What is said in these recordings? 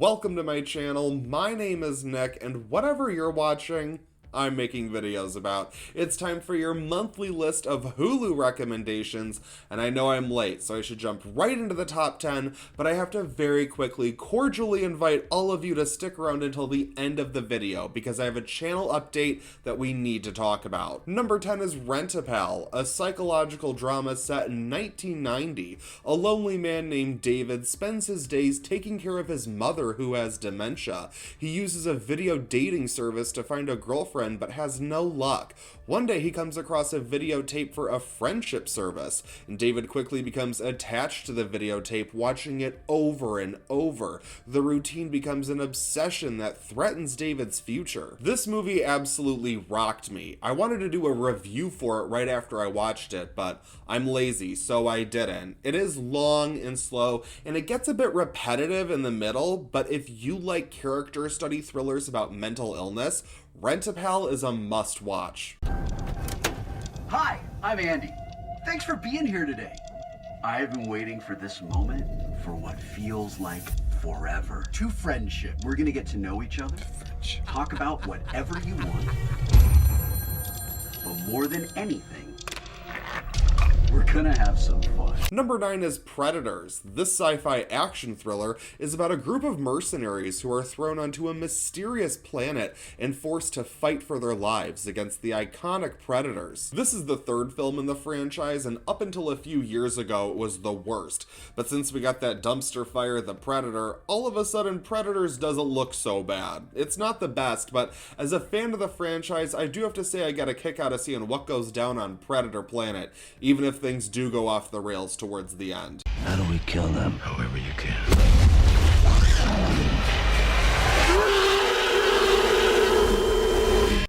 Welcome to my channel. My name is Nick, and whatever you're watching, I'm making videos about. It's time for your monthly list of Hulu recommendations, and I know I'm late, so I should jump right into the top 10, but I have to very quickly, cordially invite all of you to stick around until the end of the video, because I have a channel update that we need to talk about. Number 10 is Rent-A-Pal, a psychological drama set in 1990. A lonely man named David spends his days taking care of his mother who has dementia. He uses a video dating service to find a girlfriend but has no luck. One day he comes across a videotape for a friendship service, and David quickly becomes attached to the videotape, watching it over and over. The routine becomes an obsession that threatens David's future. This movie absolutely rocked me. I wanted to do a review for it right after I watched it, but I'm lazy, so I didn't. It is long and slow, and it gets a bit repetitive in the middle, but if you like character study thrillers about mental illness, Rent-A-Pal is a must-watch. Hi, I'm Andy. Thanks for being here today. I've been waiting for this moment for what feels like forever. To friendship. We're gonna get to know each other, talk about whatever you want, but more than anything, we're gonna have some fun. Number 9 is Predators. This sci-fi action thriller is about a group of mercenaries who are thrown onto a mysterious planet and forced to fight for their lives against the iconic Predators. This is the third film in the franchise, and up until a few years ago it was the worst. But since we got that dumpster fire, The Predator, all of a sudden Predators doesn't look so bad. It's not the best, but as a fan of the franchise, I do have to say I get a kick out of seeing what goes down on Predator Planet, even if things do go off the rails towards the end. How do we kill them? However you can.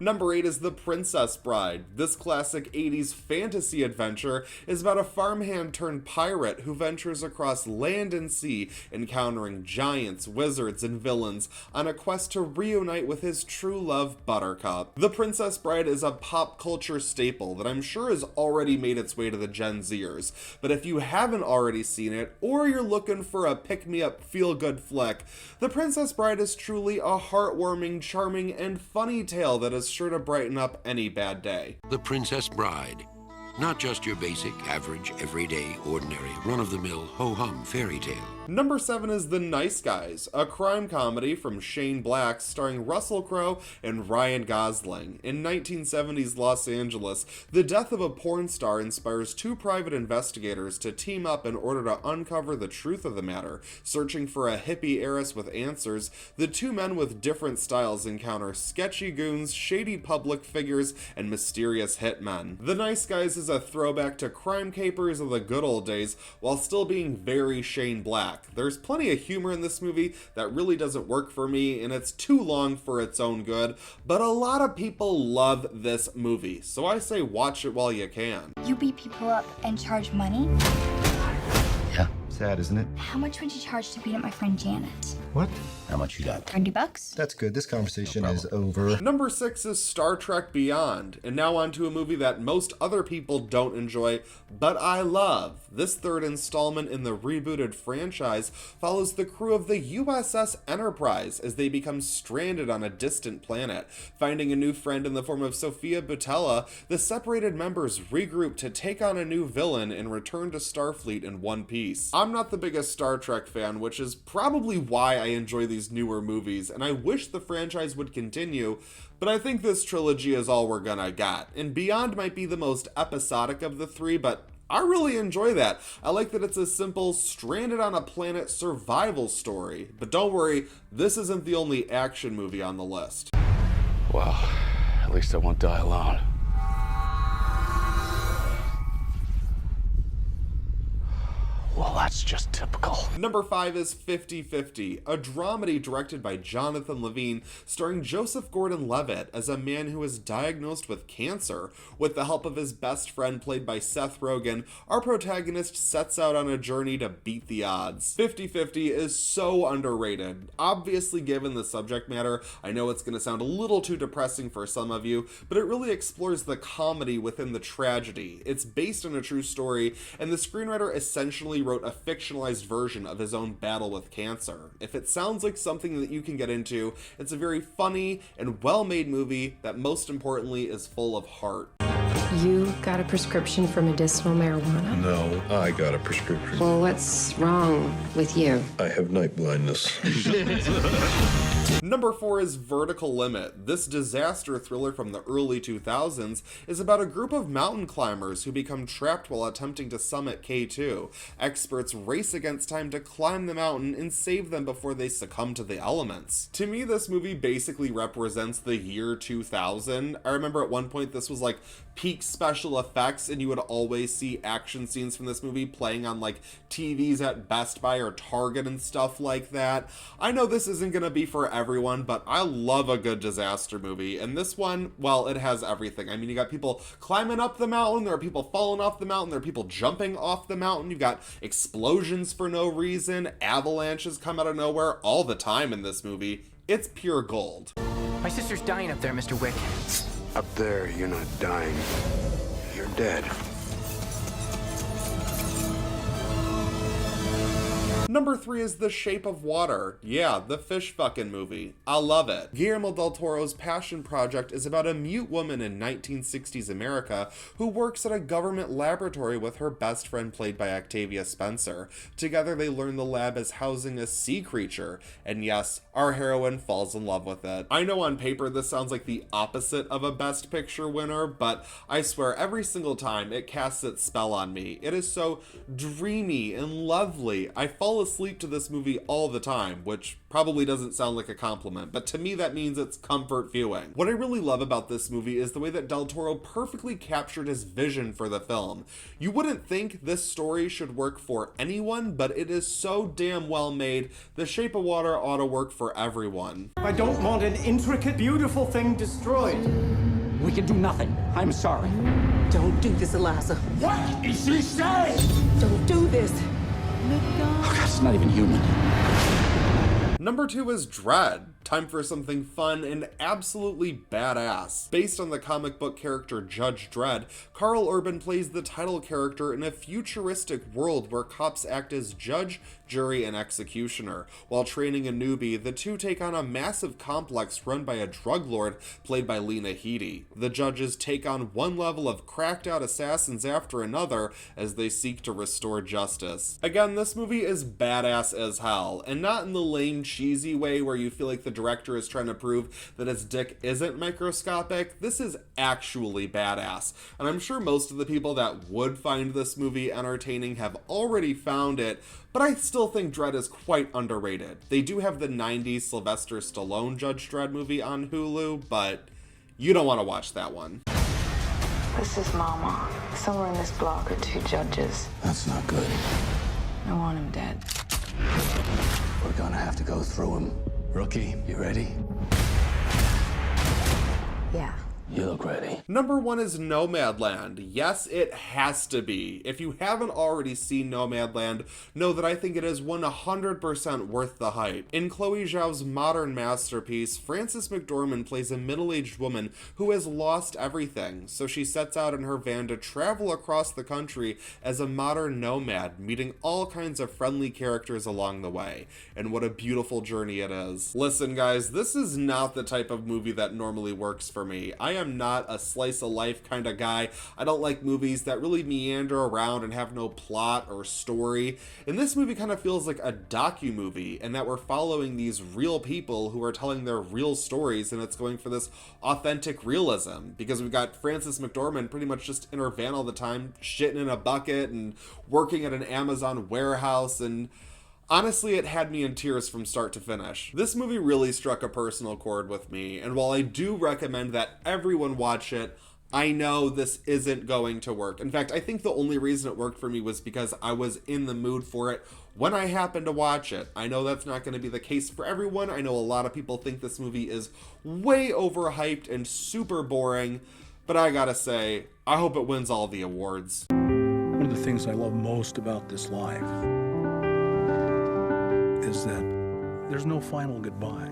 Number 8 is The Princess Bride. This classic 80s fantasy adventure is about a farmhand turned pirate who ventures across land and sea, encountering giants, wizards, and villains on a quest to reunite with his true love, Buttercup. The Princess Bride is a pop culture staple that I'm sure has already made its way to the Gen Zers, but if you haven't already seen it, or you're looking for a pick-me-up feel-good flick, The Princess Bride is truly a heartwarming, charming, and funny tale that is sure to brighten up any bad day. The Princess Bride. Not just your basic, average, everyday, ordinary, run-of-the-mill, ho-hum fairy tale. Number 7 is The Nice Guys, a crime comedy from Shane Black starring Russell Crowe and Ryan Gosling. In 1970s Los Angeles, the death of a porn star inspires two private investigators to team up in order to uncover the truth of the matter. Searching for a hippie heiress with answers, the two men with different styles encounter sketchy goons, shady public figures, and mysterious hitmen. The Nice Guys is a throwback to crime capers of the good old days while still being very Shane Black. There's plenty of humor in this movie that really doesn't work for me, and it's too long for its own good, but a lot of people love this movie, so I say watch it while you can. You beat people up and charge money? Yeah. Sad, isn't it? How much would you charge to beat up my friend Janet? What? How much you got? $30? That's good. This conversation is over. Number 6 is Star Trek Beyond, and now on to a movie that most other people don't enjoy, but I love. This third installment in the rebooted franchise follows the crew of the USS Enterprise as they become stranded on a distant planet. Finding a new friend in the form of Sophia Boutella, the separated members regroup to take on a new villain and return to Starfleet in one piece. I'm not the biggest Star Trek fan, which is probably why I enjoy these newer movies, and I wish the franchise would continue, but I think this trilogy is all we're gonna get. And Beyond might be the most episodic of the three, but I really enjoy that. I like that it's a simple, stranded on a planet survival story. But don't worry, this isn't the only action movie on the list. Well, at least I won't die alone. Well, that's just typical. Number 5 is 50/50, a dramedy directed by Jonathan Levine, starring Joseph Gordon-Levitt as a man who is diagnosed with cancer. With the help of his best friend, played by Seth Rogen, our protagonist sets out on a journey to beat the odds. 50/50 is so underrated. Obviously, given the subject matter, I know it's going to sound a little too depressing for some of you, but it really explores the comedy within the tragedy. It's based on a true story, and the screenwriter essentially wrote a fictionalized version of his own battle with cancer. If it sounds like something that you can get into, it's a very funny and well-made movie that most importantly is full of heart. You got a prescription for medicinal marijuana? No, I got a prescription. Well, what's wrong with you? I have night blindness. Number 4 is Vertical Limit. This disaster thriller from the early 2000s is about a group of mountain climbers who become trapped while attempting to summit K2. Experts race against time to climb the mountain and save them before they succumb to the elements. To me, this movie basically represents the year 2000. I remember at one point this was like peak special effects, and you would always see action scenes from this movie playing on like TVs at Best Buy or Target and stuff like that. I know this isn't gonna be for everyone, but I love a good disaster movie, and this one, well, it has everything. I mean, you got people climbing up the mountain, there are people falling off the mountain, there are people jumping off the mountain, you've got explosions for no reason, avalanches come out of nowhere all the time in this movie. It's pure gold. My sister's dying up there, Mr. Wick. Up there, you're not dying. You're dead. Number 3 is The Shape of Water. Yeah, the fish fucking movie. I love it. Guillermo del Toro's passion project is about a mute woman in 1960s America who works at a government laboratory with her best friend played by Octavia Spencer. Together they learn the lab is housing a sea creature, and yes, our heroine falls in love with it. I know on paper this sounds like the opposite of a Best Picture winner, but I swear every single time it casts its spell on me. It is so dreamy and lovely. I fall asleep to this movie all the time, which probably doesn't sound like a compliment, but to me that means it's comfort viewing. What I really love about this movie is the way that Del Toro perfectly captured his vision for the film. You wouldn't think this story should work for anyone, but it is so damn well made. The Shape of Water ought to work for everyone. I don't want an intricate, beautiful thing destroyed. We can do nothing. I'm sorry. Don't do this, Eliza. What is she saying? Don't do this. Oh, God, it's not even human. Number 2 is Dredd. Time for something fun and absolutely badass. Based on the comic book character Judge Dredd, Carl Urban plays the title character in a futuristic world where cops act as judge, jury, and executioner. While training a newbie, the two take on a massive complex run by a drug lord played by Lena Headey. The judges take on one level of cracked out assassins after another as they seek to restore justice. Again, this movie is badass as hell, and not in the lame cheesy way where you feel like the director is trying to prove that his dick isn't microscopic. This is actually badass, and I'm sure most of the people that would find this movie entertaining have already found it, but I still think Dredd is quite underrated. They do have the 90s Sylvester Stallone Judge Dredd movie on Hulu, but you don't want to watch that one. This is Mama. Somewhere in this block are 2 judges. That's not good. I want him dead. We're gonna have to go through him. Rookie, you ready? Yeah. You look ready. Number 1 is Nomadland. Yes, it has to be. If you haven't already seen Nomadland, know that I think it is 100% worth the hype. In Chloe Zhao's modern masterpiece, Frances McDormand plays a middle-aged woman who has lost everything, so she sets out in her van to travel across the country as a modern nomad, meeting all kinds of friendly characters along the way. And what a beautiful journey it is. Listen guys, this is not the type of movie that normally works for me. I am not a slice of life kind of guy. I don't like movies that really meander around and have no plot or story. And this movie kind of feels like a docu-movie, and that we're following these real people who are telling their real stories, and it's going for this authentic realism, because we've got Frances McDormand pretty much just in her van all the time, shitting in a bucket and working at an Amazon warehouse, and honestly, it had me in tears from start to finish. This movie really struck a personal chord with me, and while I do recommend that everyone watch it, I know this isn't going to work. In fact, I think the only reason it worked for me was because I was in the mood for it when I happened to watch it. I know that's not going to be the case for everyone. I know a lot of people think this movie is way overhyped and super boring, but I gotta say, I hope it wins all the awards. One of the things I love most about this life is that there's no final goodbye.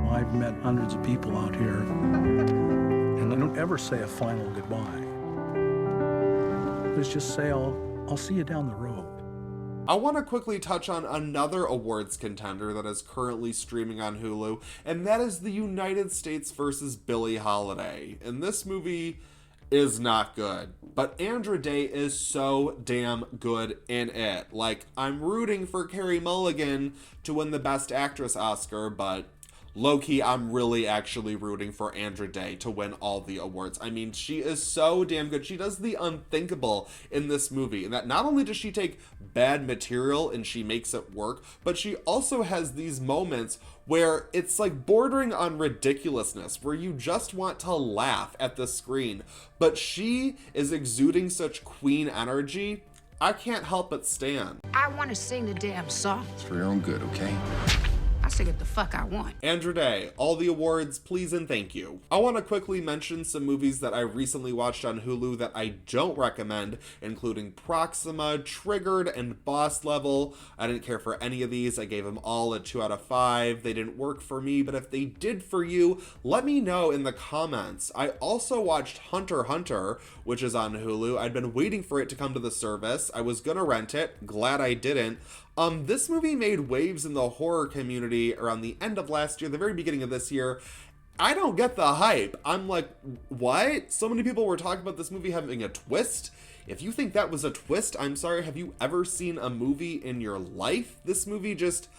I've met hundreds of people out here, and I don't ever say a final goodbye. Let's just say I'll see you down the road. I want to quickly touch on another awards contender that is currently streaming on Hulu, and that is The United States vs. Billie Holiday. And this movie is not good, but Andra Day is so damn good in it. Like, I'm rooting for Carey Mulligan to win the Best Actress Oscar, but low-key, I'm really actually rooting for Andra Day to win all the awards. I mean, she is so damn good. She does the unthinkable in this movie, and that not only does she take bad material and she makes it work, but she also has these moments where it's like bordering on ridiculousness, where you just want to laugh at the screen, but she is exuding such queen energy, I can't help but stand. I want to sing the damn song. It's for your own good, okay? I sing it the fuck I want. Andra Day, all the awards, please and thank you. I want to quickly mention some movies that I recently watched on Hulu that I don't recommend, including Proxima, Triggered, and Boss Level. I didn't care for any of these. I gave them all a 2 out of 5. They didn't work for me, but if they did for you, let me know in the comments. I also watched Hunter x Hunter, which is on Hulu. I'd been waiting for it to come to the service. I was gonna rent it. Glad I didn't. This movie made waves in the horror community around the end of last year, the very beginning of this year. I don't get the hype. I'm like, what? So many people were talking about this movie having a twist. If you think that was a twist, I'm sorry, have you ever seen a movie in your life? This movie just,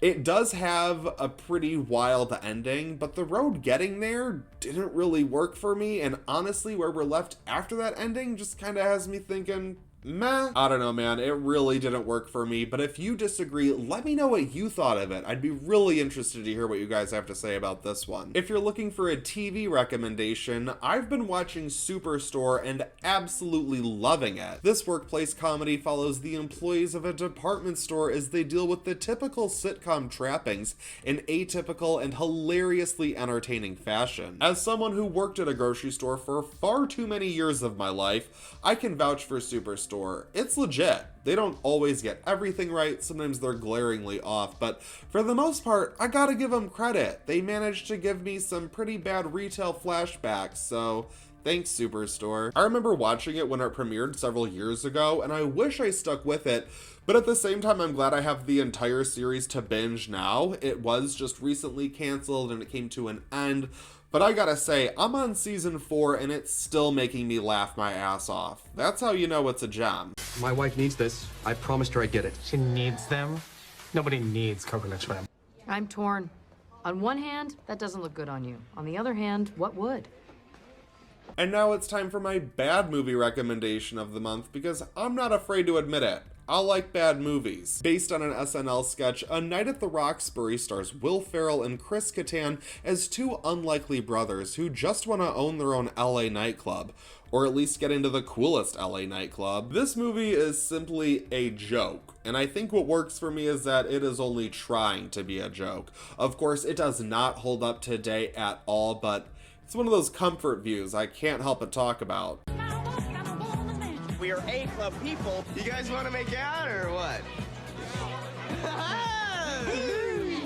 it does have a pretty wild ending, but the road getting there didn't really work for me, and honestly, where we're left after that ending just kind of has me thinking, meh. I don't know, man. It really didn't work for me, but if you disagree, let me know what you thought of it. I'd be really interested to hear what you guys have to say about this one. If you're looking for a TV recommendation, I've been watching Superstore and absolutely loving it. This workplace comedy follows the employees of a department store as they deal with the typical sitcom trappings in atypical and hilariously entertaining fashion. As someone who worked at a grocery store for far too many years of my life, I can vouch for Superstore. It's legit. They don't always get everything right, sometimes they're glaringly off, but for the most part, I gotta give them credit. They managed to give me some pretty bad retail flashbacks, so thanks, Superstore. I remember watching it when it premiered several years ago, and I wish I stuck with it, but at the same time, I'm glad I have the entire series to binge now. It was just recently canceled and it came to an end, but I gotta say, I'm on season 4 and it's still making me laugh my ass off. That's how you know it's a gem. My wife needs this. I promised her I'd get it. She needs them? Nobody needs coconut shrimp. I'm torn. On one hand, that doesn't look good on you. On the other hand, what would? And now it's time for my bad movie recommendation of the month, because I'm not afraid to admit it. I like bad movies. Based on an SNL sketch, A Night at the Roxbury stars Will Ferrell and Chris Kattan as two unlikely brothers who just want to own their own LA nightclub, or at least get into the coolest LA nightclub. This movie is simply a joke, and I think what works for me is that it is only trying to be a joke. Of course, it does not hold up today at all, but it's one of those comfort views I can't help but talk about. We are A-club people. You guys want to make out or what?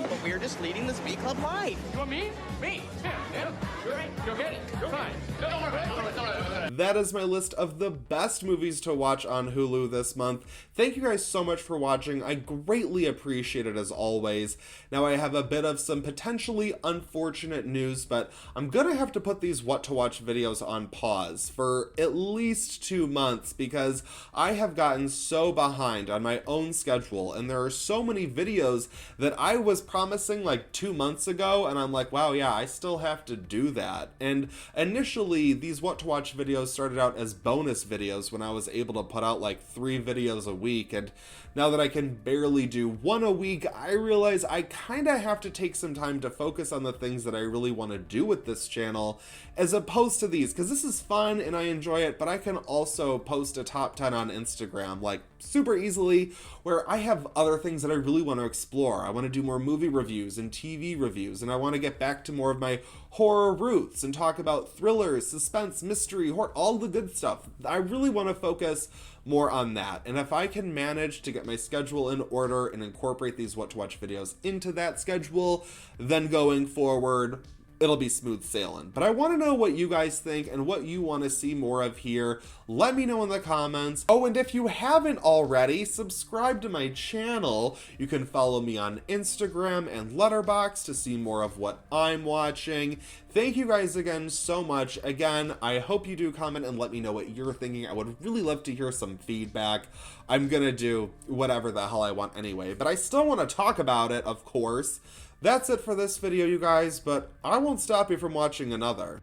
But we are just leading this B-club life. You want me? Me? Yeah. You're right. Go get it. You're fine. Don't worry. That is my list of the best movies to watch on Hulu this month. Thank you guys so much for watching. I greatly appreciate it as always. Now I have a bit of some potentially unfortunate news, but I'm gonna have to put these What to Watch videos on pause for at least 2 months because I have gotten so behind on my own schedule, and there are so many videos that I was promising like 2 months ago, and I'm like, wow, yeah, I still have to do that. And initially, these What to Watch videos started out as bonus videos when I was able to put out like 3 videos a week, and now that I can barely do 1 a week, I realize I kind of have to take some time to focus on the things that I really want to do with this channel, as opposed to these, because this is fun and I enjoy it, but I can also post a top 10 on Instagram, like super easily, where I have other things that I really want to explore. I want to do more movie reviews and TV reviews, and I want to get back to more of my horror roots and talk about thrillers, suspense, mystery, horror, all the good stuff. I really want to focus more on that, and if I can manage to get my schedule in order and incorporate these What to Watch videos into that schedule, then going forward, it'll be smooth sailing. But I want to know what you guys think and what you want to see more of here. Let me know in the comments. Oh, and if you haven't already, subscribe to my channel. You can follow me on Instagram and Letterboxd to see more of what I'm watching. Thank you guys again so much. Again, I hope you do comment and let me know what you're thinking. I would really love to hear some feedback. I'm gonna do whatever the hell I want anyway, but I still want to talk about it, of course. That's it for this video, you guys, but I won't stop you from watching another.